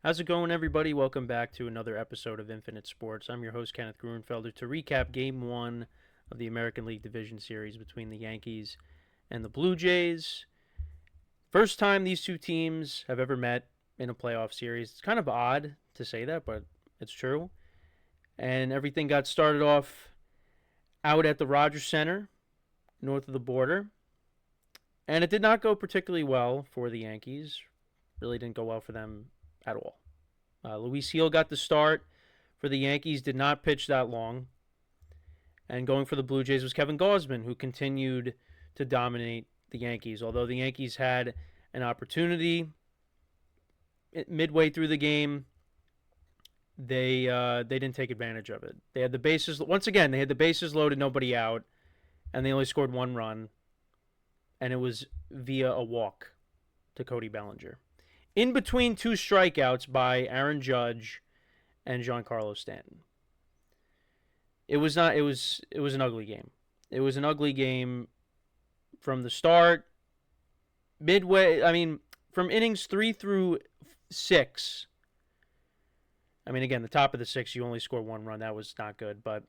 How's it going, everybody? Welcome back to another episode of Infinite Sports. I'm your host, Kenneth Gruenfelder, to recap Game 1 of the American League Division Series between the Yankees and the Blue Jays. First time these two teams have ever met in a playoff series. It's kind of odd to say that, but it's true. And everything got started off out at the Rogers Center, north of the border. And it did not go particularly well for the Yankees. Really didn't go well for them at all. Luis Gil got the start for the Yankees, did not pitch that long. And going for the Blue Jays was Kevin Gausman, who continued to dominate the Yankees. Although the Yankees had an opportunity midway through the game, they didn't take advantage of it. They had the bases once again. They had the bases loaded, nobody out, and they only scored one run, and it was via a walk to Cody Bellinger. In between two strikeouts by Aaron Judge and Giancarlo Stanton. It was not. It was an ugly game. It was an ugly game from the start. Midway, from innings 3 through 6. Again, the top of the 6, you only score one run. That was not good. But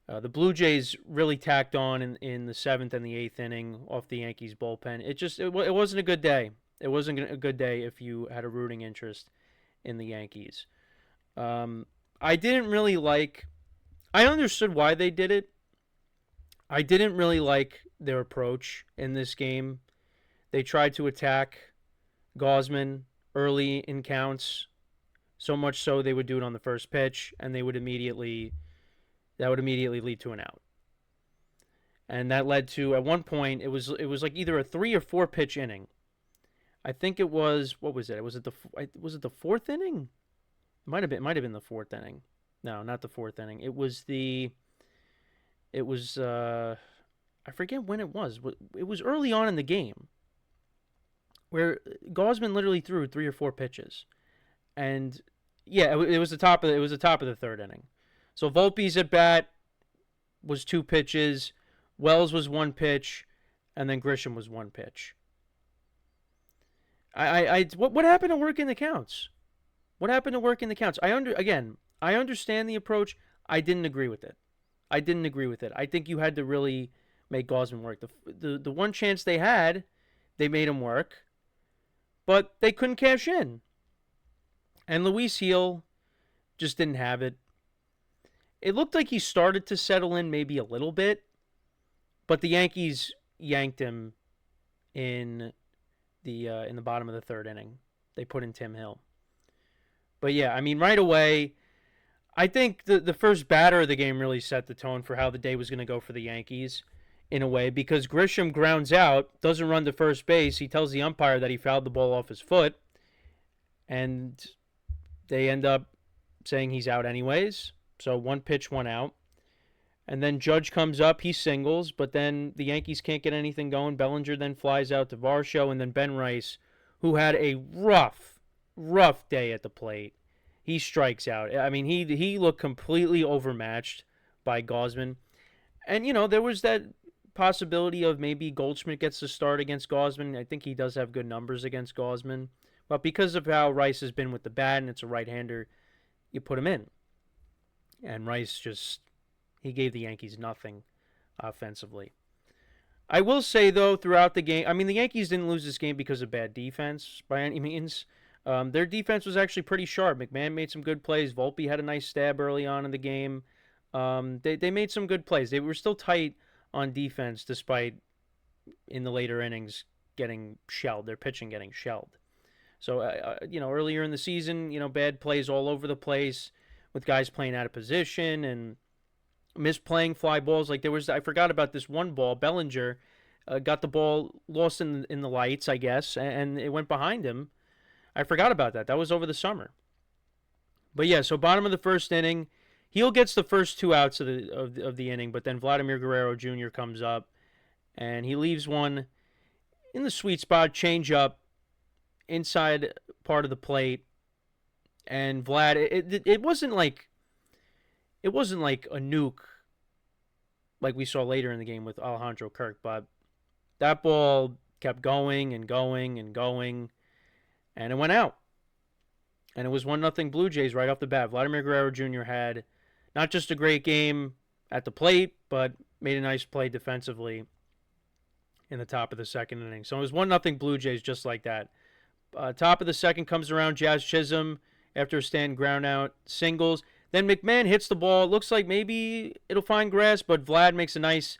the Blue Jays really tacked on in the 7th and the 8th inning off the Yankees bullpen. It wasn't a good day. It wasn't a good day if you had a rooting interest in the Yankees. I didn't really like. I understood why they did it. I didn't really like their approach in this game. They tried to attack Gausman early in counts, so much so they would do it on the first pitch, and that would immediately lead to an out. And that led to, at one point, it was like either a 3 or 4 pitch inning. I think it was, what was it? Was it the 4th inning? It might have been the 4th inning. No, not the 4th inning. I forget when it was. It was early on in the game where Gausman literally threw 3 or 4 pitches. And yeah, it was the top of the 3rd inning. So Volpe's at bat was 2 pitches, Wells was 1 pitch, and then Grisham was 1 pitch. What happened to working the counts? What happened to working the counts? I understand the approach. I didn't agree with it. I think you had to really make Gausman work. The one chance they had, they made him work, but they couldn't cash in. And Luis Gil just didn't have it. It looked like he started to settle in maybe a little bit, but the Yankees yanked him in the bottom of the 3rd inning. They put in Tim Hill. But yeah, right away, I think the first batter of the game really set the tone for how the day was going to go for the Yankees in a way, because Grisham grounds out, doesn't run to first base. He tells the umpire that he fouled the ball off his foot, and they end up saying he's out anyways. So 1 pitch, 1 out. And then Judge comes up, he singles, but then the Yankees can't get anything going. Bellinger then flies out to Varsho, and then Ben Rice, who had a rough day at the plate, he strikes out. He looked completely overmatched by Gausman. And, there was that possibility of maybe Goldschmidt gets the start against Gausman. I think he does have good numbers against Gausman. But because of how Rice has been with the bat, and it's a right-hander, you put him in. And Rice he gave the Yankees nothing offensively. I will say, though, throughout the game, the Yankees didn't lose this game because of bad defense by any means. Their defense was actually pretty sharp. McMahon made some good plays. Volpe had a nice stab early on in the game. They made some good plays. They were still tight on defense despite, in the later innings, getting shelled. Their pitching getting shelled. So, earlier in the season, bad plays all over the place with guys playing out of position and misplaying fly balls. Like I forgot about this one ball. Bellinger got the ball lost in the lights, I guess, and it went behind him. I forgot about that. That was over the summer. But yeah, so bottom of the 1st inning, Gil gets the first 2 outs of the inning, but then Vladimir Guerrero Jr. comes up, and he leaves one in the sweet spot, change up, inside part of the plate, and Vlad. It wasn't like a nuke like we saw later in the game with Alejandro Kirk, but that ball kept going and going and going, and it went out. And it was 1-0 Blue Jays right off the bat. Vladimir Guerrero Jr. had not just a great game at the plate, but made a nice play defensively in the top of the second inning. So it was 1-0 Blue Jays just like that. Top of the second comes around, Jazz Chisholm, after a stand ground out, singles. Then McMahon hits the ball. It looks like maybe it'll find grass, but Vlad makes a nice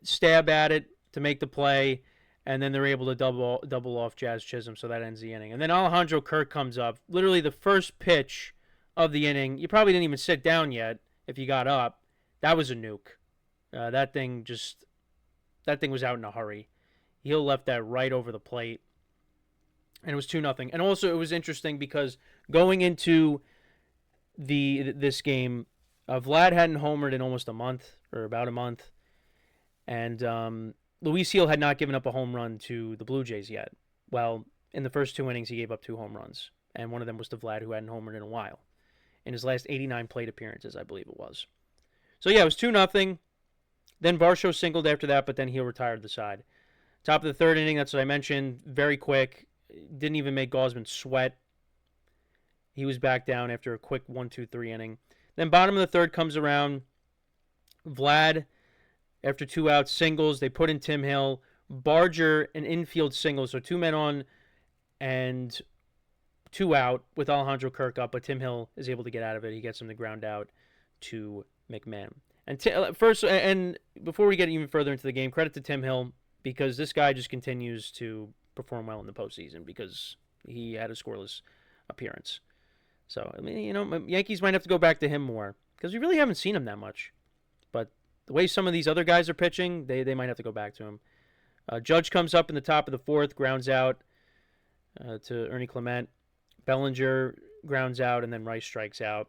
stab at it to make the play, and then they're able to double off Jazz Chisholm, so that ends the inning. And then Alejandro Kirk comes up. Literally the first pitch of the inning. You probably didn't even sit down yet if you got up. That was a nuke. That thing was out in a hurry. Hill left that right over the plate. And it was 2-0. And also it was interesting because going into this game, Vlad hadn't homered in almost a month, or about a month. And Luis Gil had not given up a home run to the Blue Jays yet. Well, in the first 2 innings, he gave up 2 home runs. And one of them was to Vlad, who hadn't homered in a while. In his last 89 plate appearances, I believe it was. So yeah, it was 2-0. Then Varsho singled after that, but then Gil retired the side. Top of the third inning, that's what I mentioned. Very quick. Didn't even make Gausman sweat. He was back down after a quick 1-2-3 inning. Then bottom of the third comes around. Vlad, after 2 outs, singles. They put in Tim Hill. Barger, an infield single. So 2 men on and 2 out with Alejandro Kirk up. But Tim Hill is able to get out of it. He gets him to ground out to McMahon. And first, and before we get even further into the game, credit to Tim Hill, because this guy just continues to perform well in the postseason because he had a scoreless appearance. So, I mean, Yankees might have to go back to him more because we really haven't seen him that much. But the way some of these other guys are pitching, they might have to go back to him. Judge comes up in the top of the fourth, grounds out to Ernie Clement. Bellinger grounds out, and then Rice strikes out.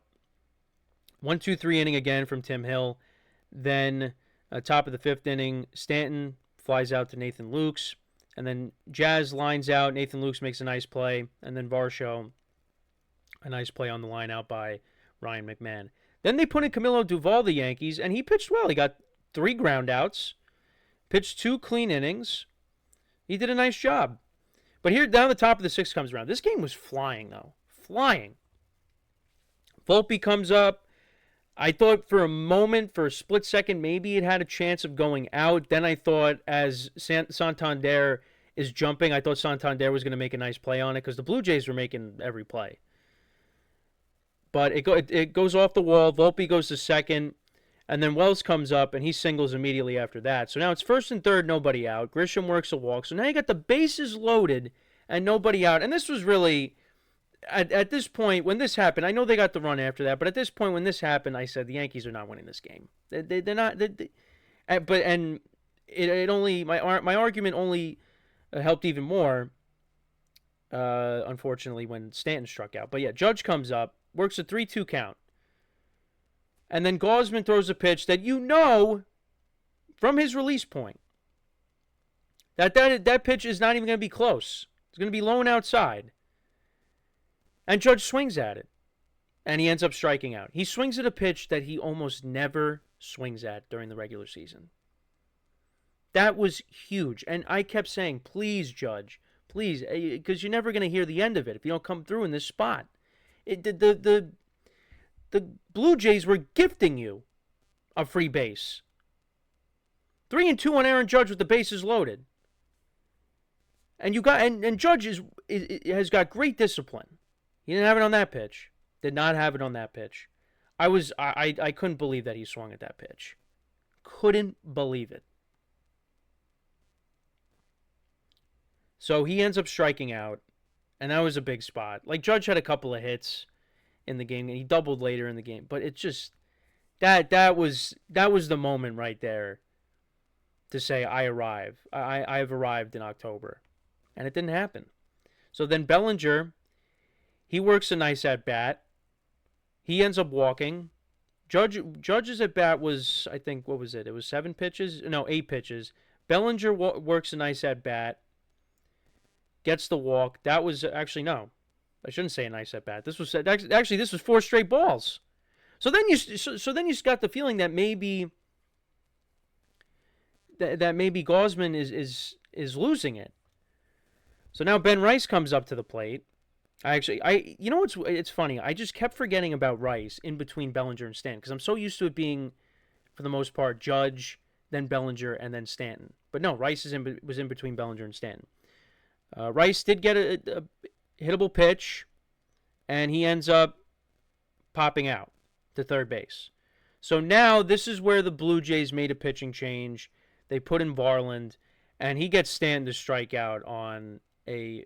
1-2-3 inning again from Tim Hill. Then top of the fifth inning, Stanton flies out to Nathan Lukes. And then Jazz lines out. Nathan Lukes makes a nice play. And then Varsho, a nice play on the line out by Ryan McMahon. Then they put in Camilo Duvall, the Yankees, and he pitched well. He got 3 groundouts, pitched 2 clean innings. He did a nice job. But here, down the top of the sixth comes around. This game was flying, though. Flying. Volpe comes up. I thought for a moment, for a split second, maybe it had a chance of going out. Then I thought as Santander is jumping, I thought Santander was going to make a nice play on it because the Blue Jays were making every play. But it goes off the wall. Volpe goes to second. And then Wells comes up, and he singles immediately after that. So now it's first and third, nobody out. Grisham works a walk. So now you got the bases loaded and nobody out. And this was really, at this point, when this happened, I know they got the run after that, but at this point when this happened, I said the Yankees are not winning this game. They're not. It only, my argument only helped even more, unfortunately, when Stanton struck out. But yeah, Judge comes up, works a 3-2 count. And then Gausman throws a pitch that you know from his release point that pitch is not even going to be close. It's going to be low and outside. And Judge swings at it. And he ends up striking out. He swings at a pitch that he almost never swings at during the regular season. That was huge. And I kept saying, please, Judge, please, because you're never going to hear the end of it if you don't come through in this spot. The Blue Jays were gifting you a free base. 3-2 on Aaron Judge with the bases loaded. And you got and Judge has got great discipline. He didn't have it on that pitch. Did not have it on that pitch. I couldn't believe that he swung at that pitch. Couldn't believe it. So he ends up striking out, and that was a big spot. Like, Judge had a couple of hits in the game, and he doubled later in the game. But it just that was the moment right there to say I have arrived in October, and it didn't happen. So then Bellinger, he works a nice at bat. He ends up walking. Judge's at bat was, I think, what was it? It was 7 pitches? No, 8 pitches. Bellinger works a nice at bat, gets the walk. That was actually no. I shouldn't say a nice at bat. This was 4 straight balls. So then you got the feeling that maybe Gausman is losing it. So now Ben Rice comes up to the plate, You know what's, it's funny. I just kept forgetting about Rice in between Bellinger and Stanton because I'm so used to it being, for the most part, Judge, then Bellinger, and then Stanton. But no, Rice was in between Bellinger and Stanton. Rice did get a hittable pitch, and he ends up popping out to third base. So now this is where the Blue Jays made a pitching change. They put in Varland, and he gets Stanton to strike out on a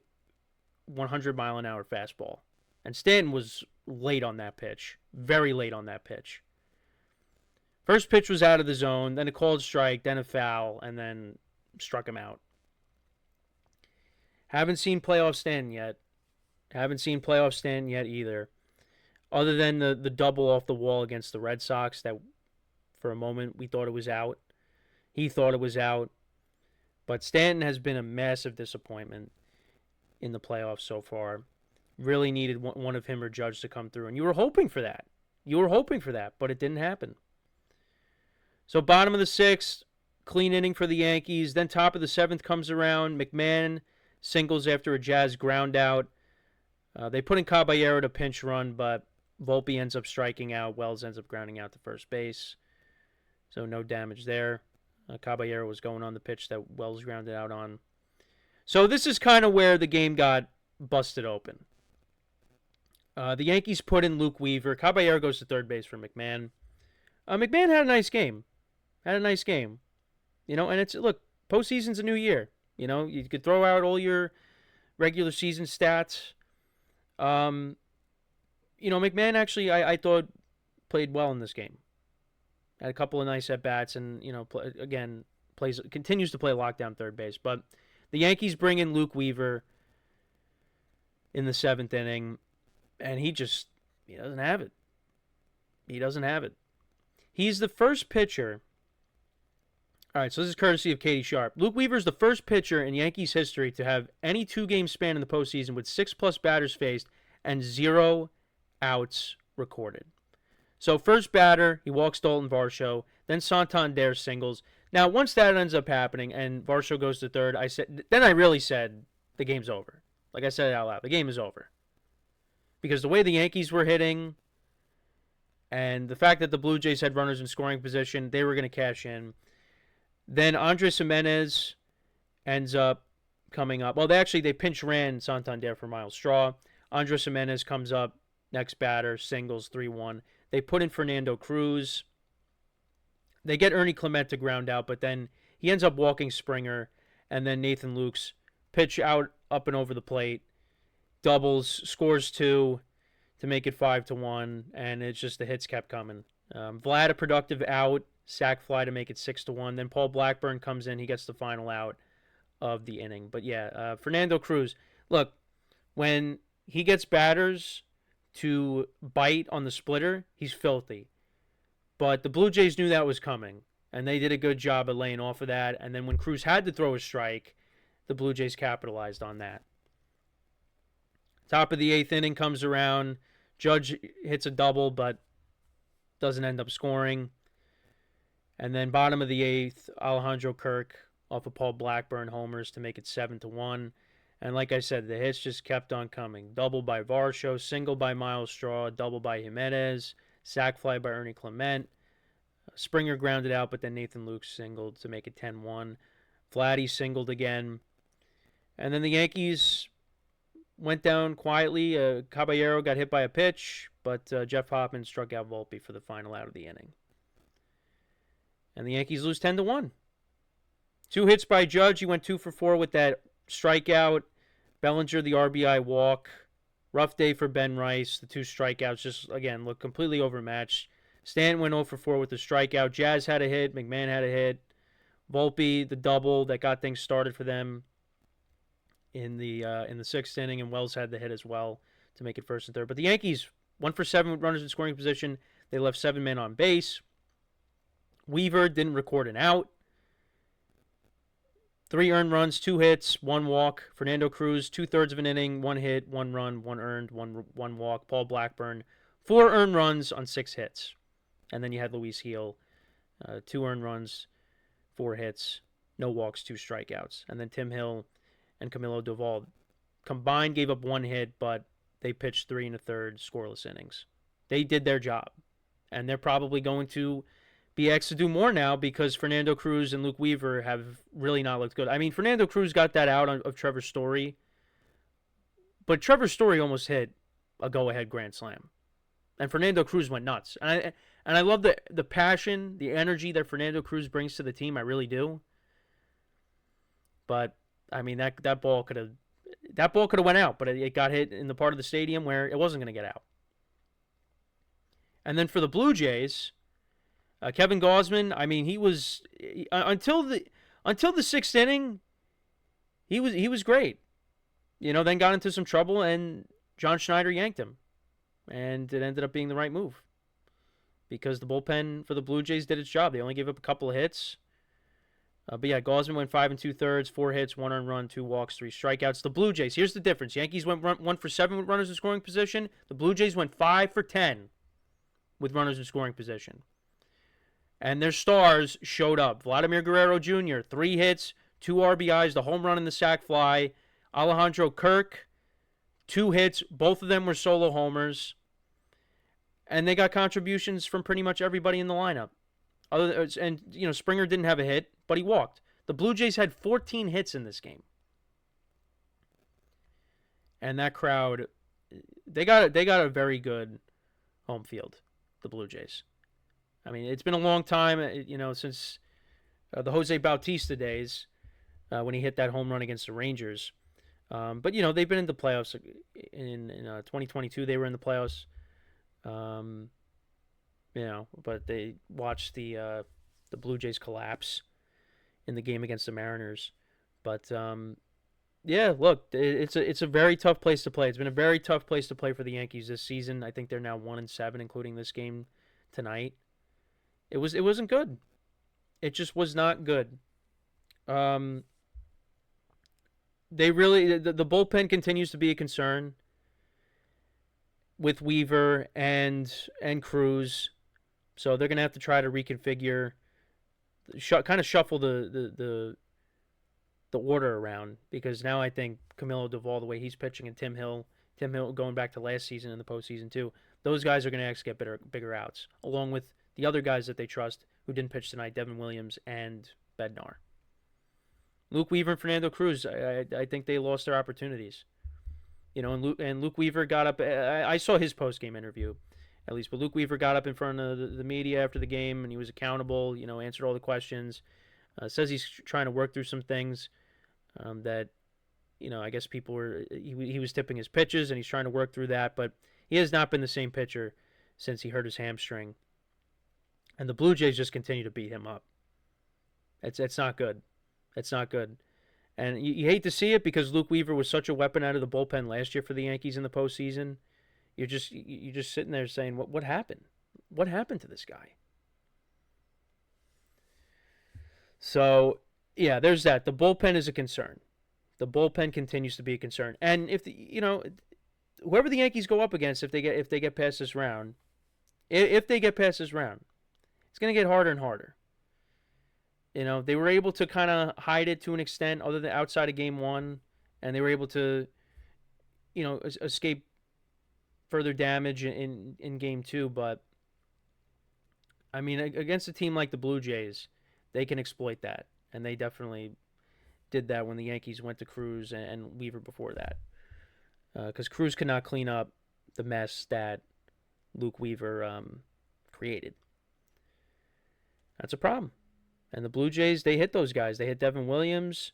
100-mile-an-hour fastball. And Stanton was late on that pitch, very late on that pitch. First pitch was out of the zone, then a called strike, then a foul, and then struck him out. Haven't seen playoff Stanton yet. Haven't seen playoff Stanton yet either. Other than the double off the wall against the Red Sox that for a moment we thought it was out. He thought it was out. But Stanton has been a massive disappointment in the playoffs so far. Really needed one of him or Judge to come through. And you were hoping for that. But it didn't happen. So bottom of the sixth, clean inning for the Yankees. Then top of the seventh comes around. McMahon singles after a Jazz ground out. They put in Caballero to pinch run, but Volpe ends up striking out. Wells ends up grounding out to first base. So no damage there. Caballero was going on the pitch that Wells grounded out on. So this is kind of where the game got busted open. The Yankees put in Luke Weaver. Caballero goes to third base for McMahon. McMahon had a nice game. You know, and it's, look, postseason's a new year. You know, you could throw out all your regular season stats. You know, McMahon actually, I thought, played well in this game. Had a couple of nice at-bats and, you know, continues to play lockdown third base. But the Yankees bring in Luke Weaver in the seventh inning, and he doesn't have it. He's the first pitcher. All right, so this is courtesy of Katie Sharp. Luke Weaver is the first pitcher in Yankees history to have any two-game span in the postseason with 6+ batters faced and 0 outs recorded. So first batter, he walks Dalton Varsho, then Santander singles. Now, once that ends up happening and Varsho goes to third, I really said the game's over. Like I said it out loud, the game is over. Because the way the Yankees were hitting and the fact that the Blue Jays had runners in scoring position, they were going to cash in. Then Andres Jimenez ends up coming up. Well, they pinch ran Santander for Miles Straw. Andres Jimenez comes up, next batter, singles, 3-1. They put in Fernando Cruz. They get Ernie Clement to ground out, but then he ends up walking Springer, and then Nathan Lukes pitch out up and over the plate, doubles, scores 2 to make it 5-1, and it's just the hits kept coming. Vlad a productive out, sac fly to make it 6-1. Then Paul Blackburn comes in, he gets the final out of the inning. But yeah, Fernando Cruz, look, when he gets batters to bite on the splitter, he's filthy. But the Blue Jays knew that was coming, and they did a good job of laying off of that. And then when Cruz had to throw a strike, the Blue Jays capitalized on that. Top of the eighth inning comes around. Judge hits a double, but doesn't end up scoring. And then bottom of the eighth, Alejandro Kirk off of Paul Blackburn homers to make it 7-1. And like I said, the hits just kept on coming. Double by Varsho, single by Miles Straw, double by Jimenez, sac fly by Ernie Clement. Springer grounded out, but then Nathan Luke singled to make it 10-1. Vladdy singled again. And then the Yankees went down quietly. Caballero got hit by a pitch, but Jeff Hoffman struck out Volpe for the final out of the inning. And the Yankees lose 10-1. 2 hits by Judge. He went 2 for 4 with that strikeout. Bellinger, the RBI walk. Rough day for Ben Rice. The 2 strikeouts just, again, look completely overmatched. Stanton went 0 for 4 with the strikeout. Jazz had a hit. McMahon had a hit. Volpe, the double that got things started for them in the 6th inning, and Wells had the hit as well to make it 1st and 3rd. But the Yankees 1 for 7 with runners in scoring position. They left 7 men on base. Weaver didn't record an out. 3 earned runs, 2 hits, 1 walk. Fernando Cruz, 2/3 of an inning, 1 hit, 1 run, 1 earned, 1 walk. Paul Blackburn, 4 earned runs on 6 hits. And then you had Luis Gil, 2 earned runs, 4 hits, no walks, 2 strikeouts. And then Tim Hill and Camilo Doval combined gave up 1 hit, but they pitched 3 1/3 scoreless innings. They did their job. And they're probably going to be asked to do more now because Fernando Cruz and Luke Weaver have really not looked good. I mean, Fernando Cruz got that out of Trevor Story, but Trevor Story almost hit a go-ahead grand slam. And Fernando Cruz went nuts. And I love the passion, the energy that Fernando Cruz brings to the team. I really do. But I mean, that ball could have went out, but it got hit in the part of the stadium where it wasn't going to get out. And then for the Blue Jays, Kevin Gausman, I mean, he was until the sixth inning, he was great. Then got into some trouble and John Schneider yanked him, and it ended up being the right move because the bullpen for the Blue Jays did its job. They only gave up a couple of hits. But yeah, Gausman went 5 2/3, 4 hits, 1 earned run, 2 walks, 3 strikeouts. The Blue Jays, here's the difference. Yankees went 1 for 7 with runners in scoring position. The Blue Jays went 5 for 10 with runners in scoring position. And their stars showed up. Vladimir Guerrero Jr., 3 hits, 2 RBIs, the home run and the sac fly. Alejandro Kirk, 2 hits. Both of them were solo homers. And they got contributions from pretty much everybody in the lineup. Springer didn't have a hit, but he walked. The Blue Jays had 14 hits in this game. And that crowd, they got a very good home field, the Blue Jays. I mean, it's been a long time, since the Jose Bautista days when he hit that home run against the Rangers. But, they've been in the playoffs. In 2022, they were in the playoffs. But they watched the Blue Jays collapse in the game against the Mariners. But look, it's a very tough place to play. It's been a very tough place to play for the Yankees this season. I think they're now 1-7, including this game tonight. It wasn't good. It just was not good. The bullpen continues to be a concern with Weaver and Cruz. So they're going to have to try to reconfigure, kind of shuffle the order around, because now I think Camilo Doval, the way he's pitching, and Tim Hill going back to last season in the postseason too, those guys are going to actually get bigger outs, along with the other guys that they trust who didn't pitch tonight, Devin Williams and Bednar. Luke Weaver and Fernando Cruz, I think they lost their opportunities. And Luke Weaver got up. I saw his post-game interview, at least, but Luke Weaver got up in front of the media after the game, and he was accountable, answered all the questions. Says he's trying to work through some things that, I guess he was tipping his pitches, and he's trying to work through that, but he has not been the same pitcher since he hurt his hamstring. And the Blue Jays just continue to beat him up. It's not good. It's not good. And you hate to see it because Luke Weaver was such a weapon out of the bullpen last year for the Yankees in the postseason. You're just sitting there saying, what happened? What happened to this guy? So, yeah, there's that. The bullpen is a concern. The bullpen continues to be a concern. And if whoever the Yankees go up against, if they get past this round, it's going to get harder and harder. They were able to kind of hide it to an extent, other than outside of Game 1, and they were able to, escape further damage in Game 2. But I mean, against a team like the Blue Jays, they can exploit that, and they definitely did that when the Yankees went to Cruz and Weaver before that, because Cruz could not clean up the mess that Luke Weaver created. That's a problem. And the Blue Jays, they hit those guys. They hit Devin Williams.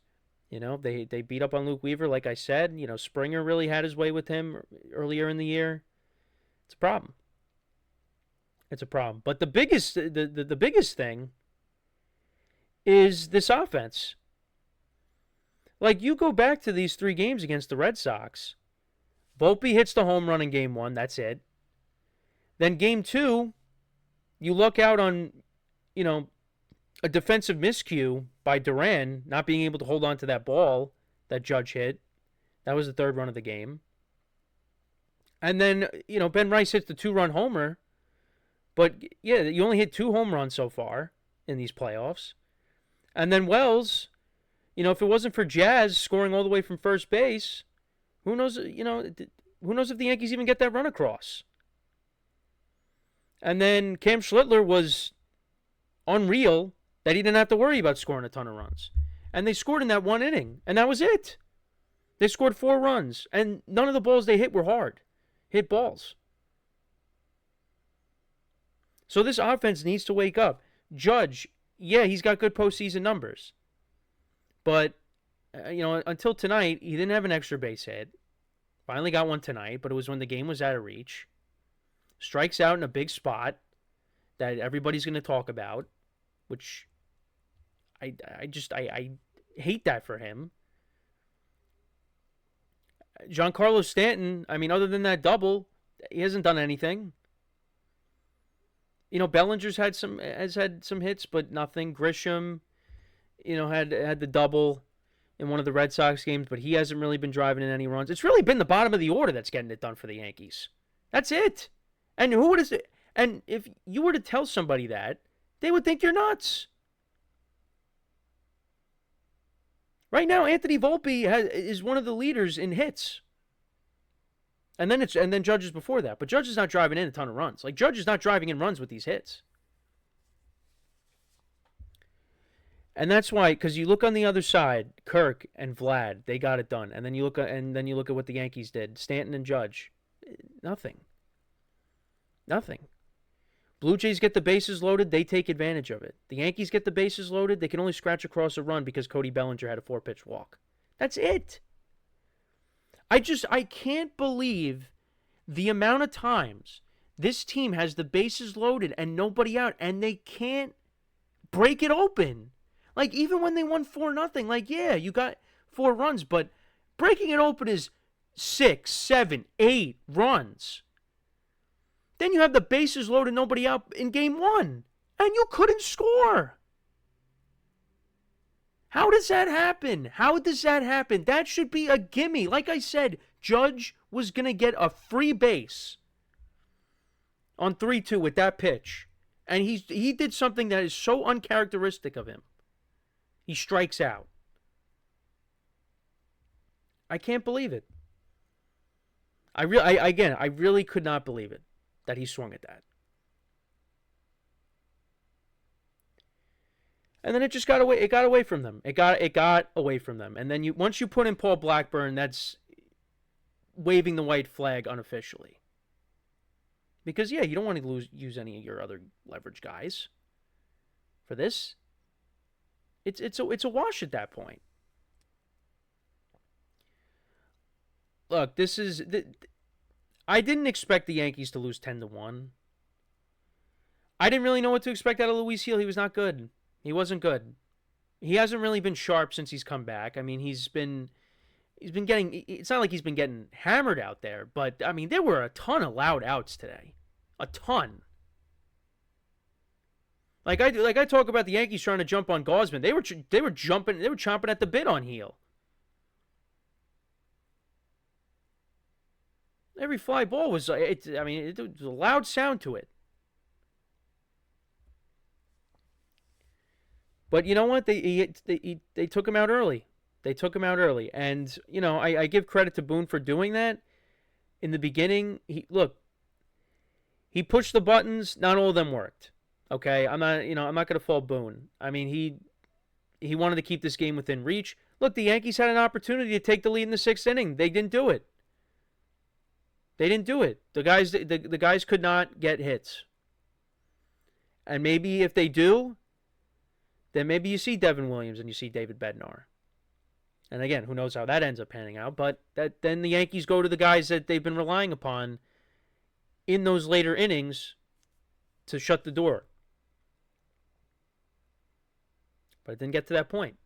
They beat up on Luke Weaver, like I said. Springer really had his way with him earlier in the year. It's a problem. It's a problem. But the biggest thing is this offense. Like, you go back to these 3 games against the Red Sox. Volpe hits the home run in Game 1. That's it. Then Game 2, you look out on, a defensive miscue by Duran not being able to hold on to that ball that Judge hit. That was the 3rd run of the game. And then, Ben Rice hits the 2-run homer. But, yeah, you only hit 2 home runs so far in these playoffs. And then Wells, if it wasn't for Jazz scoring all the way from first base, who knows, who knows if the Yankees even get that run across. And then Cam Schlittler was unreal that he didn't have to worry about scoring a ton of runs. And they scored in that one inning, and that was it. They scored 4 runs, and none of the balls they hit were hard. Hit balls. So this offense needs to wake up. Judge, yeah, he's got good postseason numbers. But, until tonight, he didn't have an extra base hit. Finally got one tonight, but it was when the game was out of reach. Strikes out in a big spot that everybody's going to talk about, which I hate that for him. Giancarlo Stanton, other than that double, he hasn't done anything. Bellinger's has had some hits, but nothing. Grisham, had the double in one of the Red Sox games, but he hasn't really been driving in any runs. It's really been the bottom of the order that's getting it done for the Yankees. That's it. And and if you were to tell somebody that, they would think you're nuts. Right now, Anthony Volpe is one of the leaders in hits. And then Judge is before that. But Judge is not driving in a ton of runs. Like, Judge is not driving in runs with these hits. And that's why, because you look on the other side, Kirk and Vlad, they got it done. And then you look at what the Yankees did. Stanton and Judge, nothing. Blue Jays get the bases loaded, they take advantage of it. The Yankees get the bases loaded, they can only scratch across a run because Cody Bellinger had a 4-pitch walk. That's it. I can't believe the amount of times this team has the bases loaded and nobody out, and they can't break it open. Like, even when they won 4-0, like, yeah, you got 4 runs, but breaking it open is 6, 7, 8 runs. Then you have the bases loaded, nobody out in game 1, and you couldn't score. How does that happen? That should be a gimme. Like I said, Judge was going to get a free base on 3-2 with that pitch. And he did something that is so uncharacteristic of him. He strikes out. I can't believe it. I really could not believe it that he swung at that. And then it just got away. It got away from them. It got away from them. And then once you put in Paul Blackburn, that's waving the white flag unofficially. Because you don't want to use any of your other leverage guys for this. It's a wash at that point. Look, I didn't expect the Yankees to lose 10-1. I didn't really know what to expect out of Luis Gil. He was not good. He wasn't good. He hasn't really been sharp since he's come back. He's been getting. It's not like he's been getting hammered out there, but there were a ton of loud outs today, a ton. Like I talk about the Yankees trying to jump on Gausman. They were chomping at the bit on Gil. Every fly ball was it was a loud sound to it. But you know what? They took him out early. And I give credit to Boone for doing that. In the beginning, he pushed the buttons. Not all of them worked. Okay, I'm not going to fault Boone. He wanted to keep this game within reach. Look, the Yankees had an opportunity to take the lead in the 6th inning. They didn't do it. The guys could not get hits. And maybe if they do, then maybe you see Devin Williams and you see David Bednar. And again, who knows how that ends up panning out. But then the Yankees go to the guys that they've been relying upon in those later innings to shut the door. But it didn't get to that point.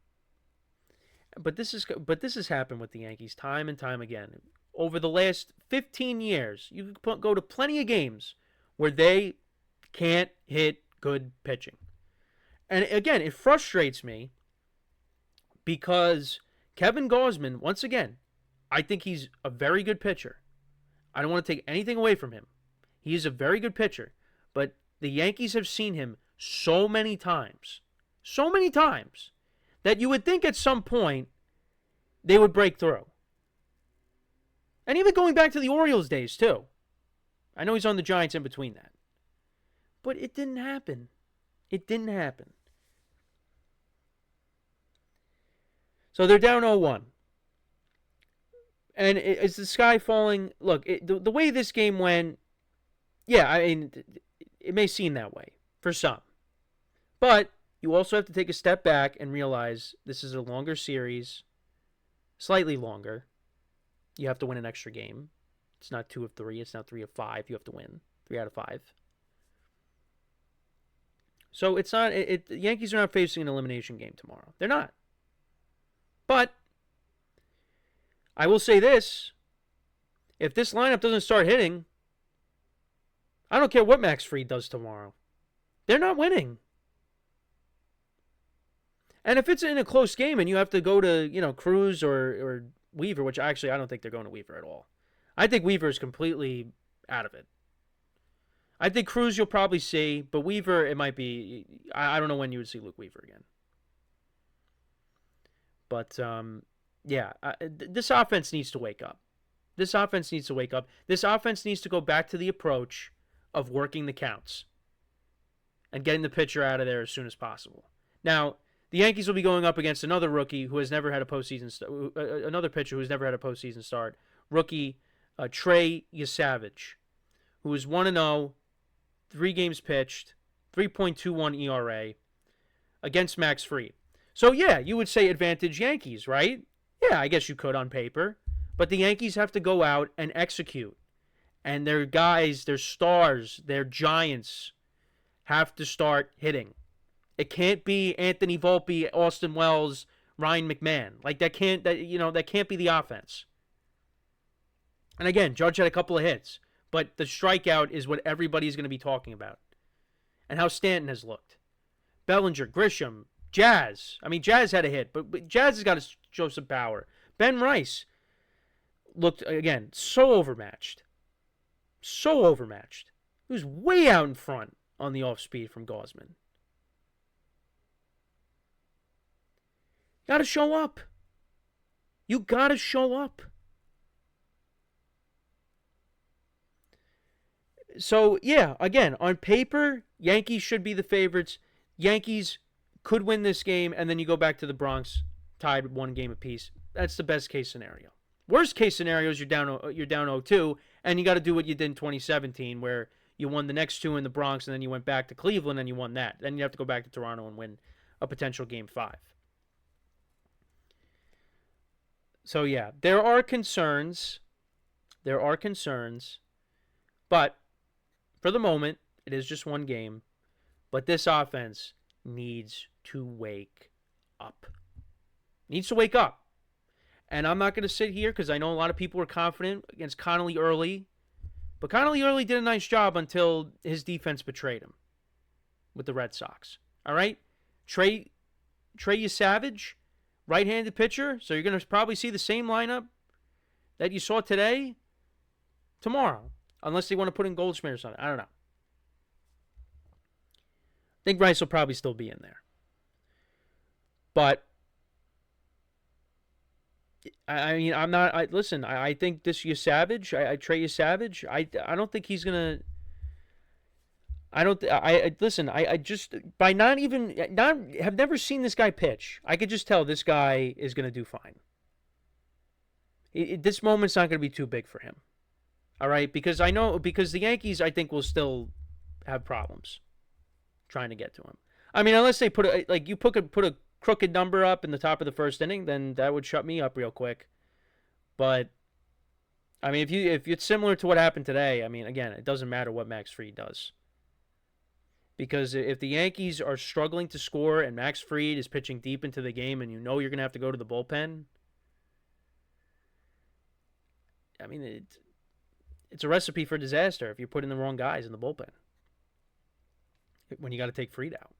But this has happened with the Yankees time and time again. Over the last 15 years, you can go to plenty of games where they can't hit good pitching. And again, it frustrates me because Kevin Gausman, once again, I think he's a very good pitcher. I don't want to take anything away from him. He is a very good pitcher. But the Yankees have seen him so many times, that you would think at some point they would break through. And even going back to the Orioles days, too. I know he's on the Giants in between that. But it didn't happen. It didn't happen. So they're down 0-1. And is the sky falling? Look, the way this game went, yeah, I mean, it may seem that way for some. But you also have to take a step back and realize this is a longer series, slightly longer. You have to win an extra game. It's not 2 of 3. It's not 3 of 5. You have to win 3 out of 5. So it's not. The Yankees are not facing an elimination game tomorrow. They're not. But I will say this: if this lineup doesn't start hitting, I don't care what Max Fried does tomorrow. They're not winning. And if it's in a close game and you have to go to, Cruz or Weaver, which actually I don't think they're going to Weaver at all. I think Weaver is completely out of it. I think Cruz you'll probably see, but Weaver, it might be, I don't know when you would see Luke Weaver again. But, this offense needs to wake up. This offense needs to wake up. This offense needs to go back to the approach of working the counts and getting the pitcher out of there as soon as possible. Now, the Yankees will be going up against another rookie who has never had a postseason another pitcher who has never had a postseason start. Rookie Trey Yesavage, who is 1-0, 3 games pitched, 3.21 ERA against Max Fried. So, yeah, you would say advantage Yankees, right? Yeah, I guess you could on paper. But the Yankees have to go out and execute. And their guys, their stars, their giants have to start hitting. It can't be Anthony Volpe, Austin Wells, Ryan McMahon. Like that can't be the offense. And again, Judge had a couple of hits, but the strikeout is what everybody's going to be talking about. And how Stanton has looked. Bellinger, Grisham, Jazz. I mean, Jazz had a hit, but Jazz has got to show some power. Ben Rice looked, again, so overmatched. So overmatched. He was way out in front on the off-speed from Gausman. Got to show up. You got to show up. So, yeah, again, on paper, Yankees should be the favorites. Yankees could win this game, and then you go back to the Bronx, tied 1 game apiece. That's the best case scenario. Worst case scenario is you're down 0-2, and you got to do what you did in 2017, where you won the next 2 in the Bronx, and then you went back to Cleveland, and you won that. Then you have to go back to Toronto and win a potential Game 5. So, yeah, there are concerns. But for the moment, it is just 1 game. But this offense needs to wake up. Needs to wake up. And I'm not going to sit here because I know a lot of people were confident against Connolly early. But Connolly early did a nice job until his defense betrayed him with the Red Sox. All right? Trey Yesavage, right-handed pitcher. So you're going to probably see the same lineup that you saw today, tomorrow. Unless they want to put in Goldschmidt or something. I don't know. I think Rice will probably still be in there. But, I mean, I'm not... listen, I think this Yesavage, Trey Yesavage, I don't think he's going to... listen, I just... By have never seen this guy pitch. I could just tell this guy is going to do fine. This moment's not going to be too big for him. All right, because the Yankees, I think, will still have problems trying to get to him. I mean, unless they put a crooked number up in the top of the first inning, then that would shut me up real quick. But I mean, if it's similar to what happened today, I mean, again, it doesn't matter what Max Fried does. Because if the Yankees are struggling to score and Max Fried is pitching deep into the game and you know you're going to have to go to the bullpen, I mean, it's a recipe for disaster if you're putting the wrong guys in the bullpen when you got to take Fried out.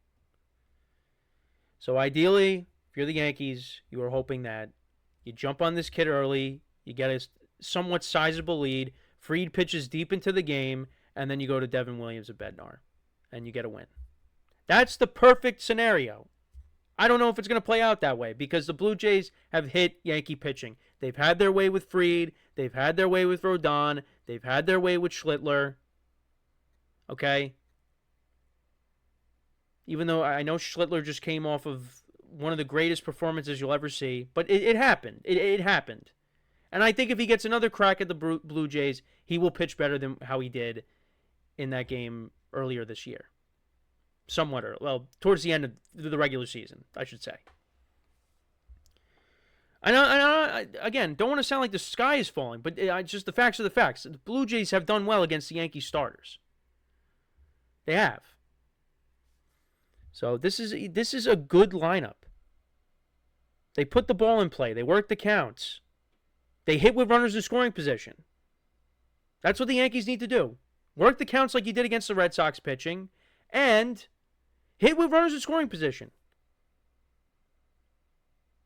So ideally, if you're the Yankees, you are hoping that you jump on this kid early, you get a somewhat sizable lead, Fried pitches deep into the game, and then you go to Devin Williams at Bednar, and you get a win. That's the perfect scenario. I don't know if it's going to play out that way because the Blue Jays have hit Yankee pitching. They've had their way with Fried. They've had their way with Rodon. They've had their way with Schlittler. Okay? Even though I know Schlittler just came off of one of the greatest performances you'll ever see. But it happened. It happened. And I think if he gets another crack at the Blue Jays, he will pitch better than how he did in that game earlier this year. Somewhat early. Well, towards the end of the regular season, I should say. I again, don't want to sound like the sky is falling, but just the facts are the facts. The Blue Jays have done well against the Yankee starters. They have. So this is a good lineup. They put the ball in play. They work the counts. They hit with runners in scoring position. That's what the Yankees need to do. Work the counts like you did against the Red Sox pitching, and hit with runners in scoring position.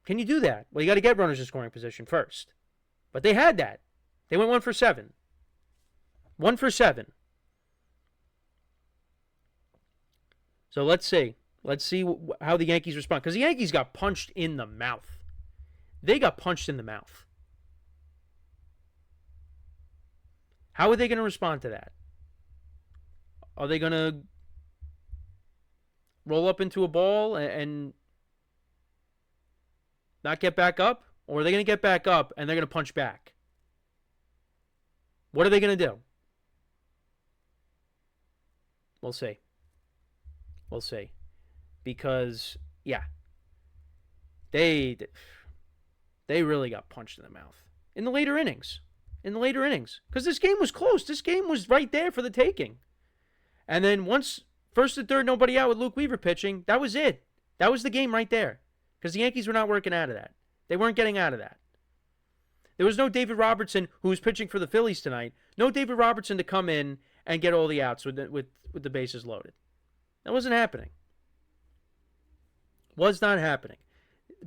Can you do that? Well, you got to get runners in scoring position first. But they had that. They went 1 for 7. 1 for 7. So let's see. Let's see how the Yankees respond. Because the Yankees got punched in the mouth. They got punched in the mouth. How are they going to respond to that? Are they going to roll up into a ball and not get back up? Or are they going to get back up and they're going to punch back? What are they going to do? We'll see. We'll see. Because, yeah, they really got punched in the mouth in the later innings. Because this game was close. This game was right there for the taking. And then once first and third, nobody out with Luke Weaver pitching, that was it. That was the game right there. Because the Yankees were not working out of that. They weren't getting out of that. There was no David Robertson, who was pitching for the Phillies tonight. No David Robertson to come in and get all the outs with the bases loaded. That wasn't happening. Was not happening.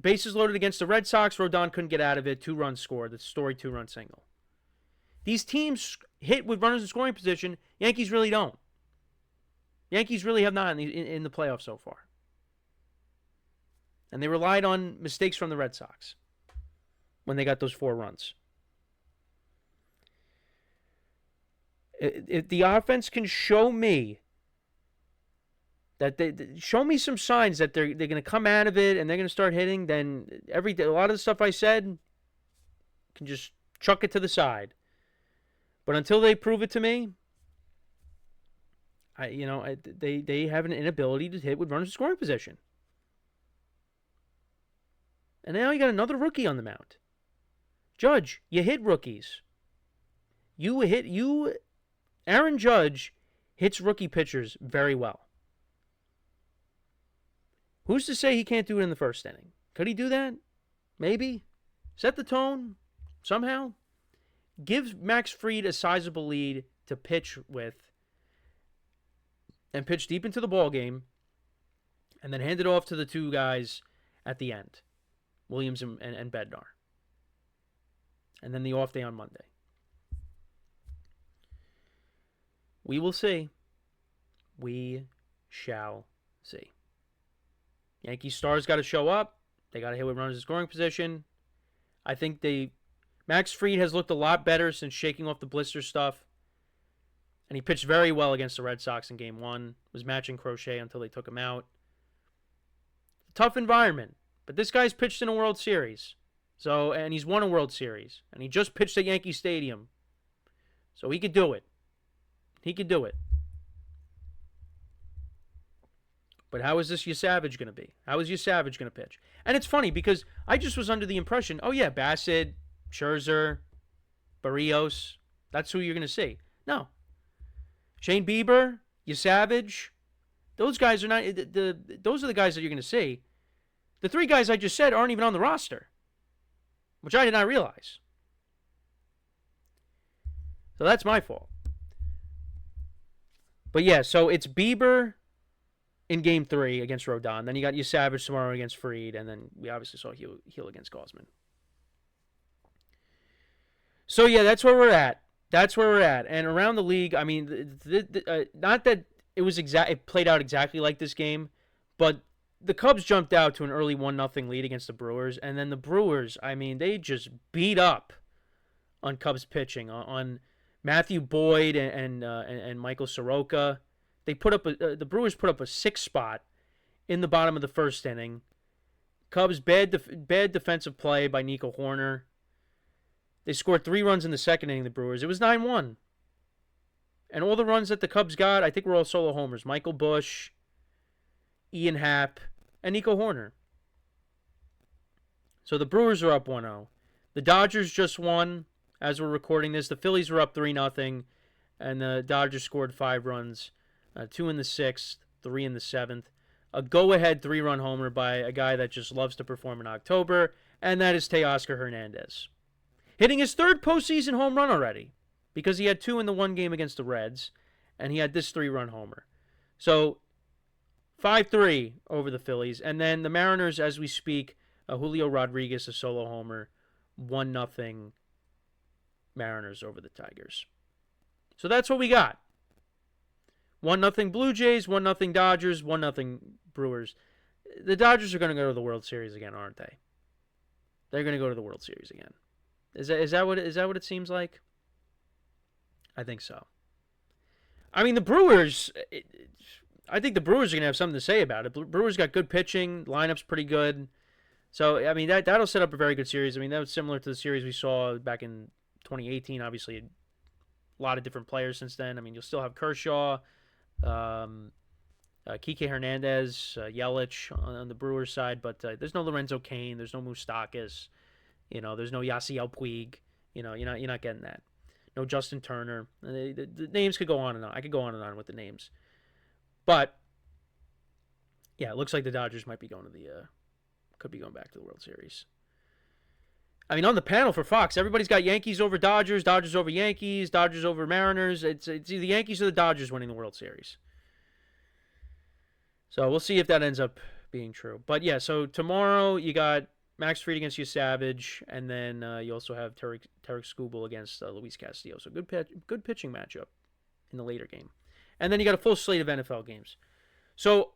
Bases loaded against the Red Sox. Rodon couldn't get out of it. 2 runs scored. The story 2-run single. These teams hit with runners in scoring position. Yankees really don't. Yankees really have not in the playoffs so far. And they relied on mistakes from the Red Sox when they got those 4 runs. If the offense can show me that show me some signs that they're going to come out of it and they're going to start hitting, then a lot of the stuff I said can just chuck it to the side. But until they prove it to me, they have an inability to hit with runners in scoring position. And now you got another rookie on the mound. Judge, you hit rookies. Aaron Judge hits rookie pitchers very well. Who's to say he can't do it in the first inning? Could he do that? Maybe. Set the tone somehow. Give Max Fried a sizable lead to pitch with and pitch deep into the ball game, and then hand it off to the 2 guys at the end, Williams and Bednar. And then the off day on Monday. We will see. We shall see. Yankee stars got to show up. They got to hit with runners in scoring position. I think Max Fried has looked a lot better since shaking off the blister stuff. And he pitched very well against the Red Sox in Game 1. Was matching Crochet until they took him out. Tough environment. But this guy's pitched in a World Series. And he's won a World Series. And he just pitched at Yankee Stadium. So he could do it. He could do it. But how is this Yesavage going to be? How is Yesavage going to pitch? And it's funny because I just was under the impression, Bassett, Scherzer, Barrios, that's who you're going to see. No. Shane Bieber, Yesavage, those guys are not, those are the guys that you're going to see. The 3 guys I just said aren't even on the roster, which I did not realize. So that's my fault. But yeah, so it's Bieber in Game 3 against Rodon. Then you got Yesavage tomorrow against Fried. And then we obviously saw Gil against Gausman. So yeah, that's where we're at. And around the league, I mean, not that it played out exactly like this game, but the Cubs jumped out to an early 1-0 lead against the Brewers. And then the Brewers, I mean, they just beat up on Cubs pitching, on Matthew Boyd and Michael Soroka. They put up the Brewers put up a 6 spot in the bottom of the first inning. Cubs bad defensive play by Nico Hoerner. They scored 3 runs in the second inning. The Brewers. It was 9-1, and all the runs that the Cubs got, I think, were all solo homers. Michael Busch, Ian Happ, and Nico Hoerner. So the Brewers are up 1-0. The Dodgers just won as we're recording this. The Phillies were up 3-0, and the Dodgers scored 5 runs, 2 in the 6th, 3 in the 7th. A go-ahead 3-run homer by a guy that just loves to perform in October, and that is Teoscar Hernandez. Hitting his 3rd postseason home run already, because he had 2 in the 1 game against the Reds, and he had this 3-run homer. So 5-3 over the Phillies. And then the Mariners, as we speak, Julio Rodriguez, a solo homer, 1-0 Mariners over the Tigers. So that's what we got. 1-0 Blue Jays, 1-0 Dodgers, 1-0 Brewers. The Dodgers are going to go to the World Series again, aren't they? They're going to go to the World Series again. Is that what it seems like? I think so. I mean, the Brewers, I think the Brewers are going to have something to say about it. Brewers got good pitching, lineup's pretty good. So, I mean, that'll set up a very good series. I mean, that was similar to the series we saw back in 2018. Obviously, a lot of different players since then. I mean, you'll still have Kershaw, Kike Hernandez, Yelich on the Brewers side, but there's no Lorenzo Cain, there's no Moustakas, there's no Yasiel Puig. You're not getting that. No Justin Turner. The names could go on and on. I could go on and on with the names, but yeah, it looks like the Dodgers might be going to could be going back to the World Series. I mean, on the panel for Fox, everybody's got Yankees over Dodgers, Dodgers over Yankees, Dodgers over Mariners. It's either the Yankees or the Dodgers winning the World Series. So we'll see if that ends up being true. But yeah, so tomorrow you got Max Fried against Yesavage, and then you also have Tarek Skubal against Luis Castillo. So good pitching matchup in the later game. And then you got a full slate of NFL games. So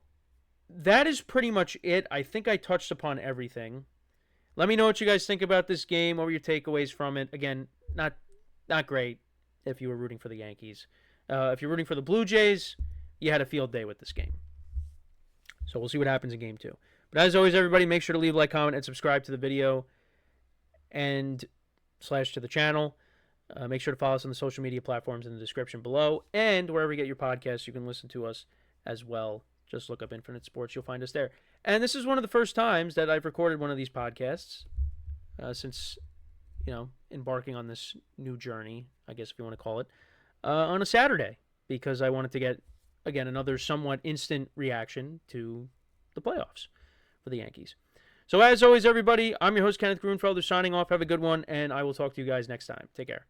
that is pretty much it. I think I touched upon everything. Let me know what you guys think about this game. What were your takeaways from it? Again, not great if you were rooting for the Yankees. If you're rooting for the Blue Jays, you had a field day with this game. So we'll see what happens in Game 2. But as always, everybody, make sure to leave a like, comment, and subscribe to the video and / to the channel. Make sure to follow us on the social media platforms in the description below. And wherever you get your podcasts, you can listen to us as well. Just look up Infinite Sports. You'll find us there. And this is one of the first times that I've recorded one of these podcasts since, embarking on this new journey, I guess if you want to call it, on a Saturday. Because I wanted to get, again, another somewhat instant reaction to the playoffs for the Yankees. So as always, everybody, I'm your host, Kenneth Grunfelder, signing off. Have a good one, and I will talk to you guys next time. Take care.